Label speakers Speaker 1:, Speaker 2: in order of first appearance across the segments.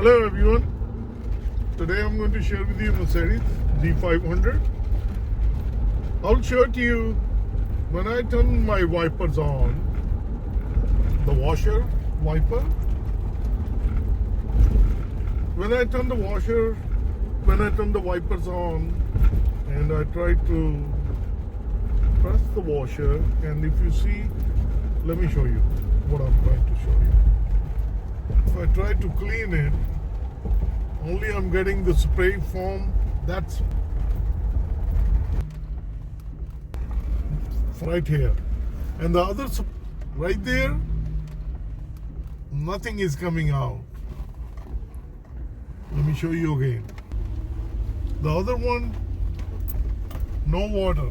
Speaker 1: Hello everyone. Today I'm going to share with you Mercedes G500. I'll show it to you when I turn my wipers on, the washer wiper. When I turn the wipers on and I try to press the washer, and if you see, let me show you what I'm trying to show you. If I try to clean it, only I'm getting the spray foam that's right here, and the other right there, nothing is coming out. Let me show you again. The other one, no water.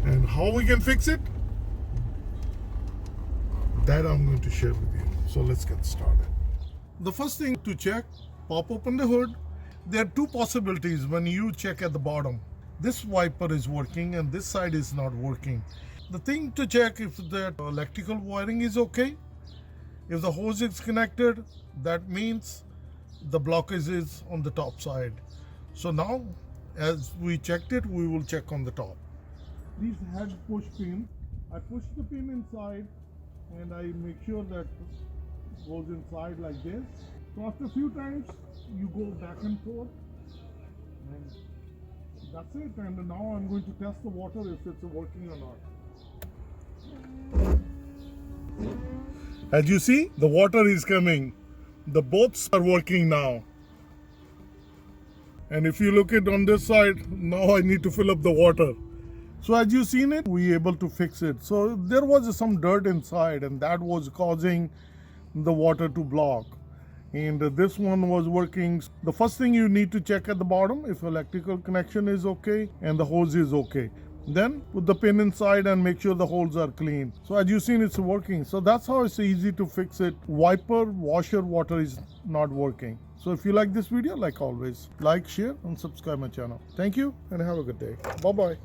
Speaker 1: And how we can fix it, that I'm going to share with you. So let's get started. The first thing to check, pop open the hood. There are two possibilities when you check at the bottom. This wiper is working and this side is not working. The thing to check if the electrical wiring is okay. If the hose is connected, that means the blockage is on the top side. So now, as we checked it, we will check on the top. These head push pins, I push the pin inside and I make sure that it goes inside like this. So after a few times, you go back and forth, and that's it. And now I'm going to test the water if it's working or not. As you see, the water is coming. The boats are working now. And if you look at on this side, now I need to fill up the water. So as you seen it, we able to fix it. So there was some dirt inside and that was causing the water to block. And this one was working. The first thing you need to check at the bottom if electrical connection is okay and the hose is okay. Then put the pin inside and make sure the holes are clean. So as you seen, it's working. So that's how it's easy to fix it. Wiper, washer, water is not working. So if you like this video, like always, like, share and subscribe my channel. Thank you and have a good day. Bye-bye.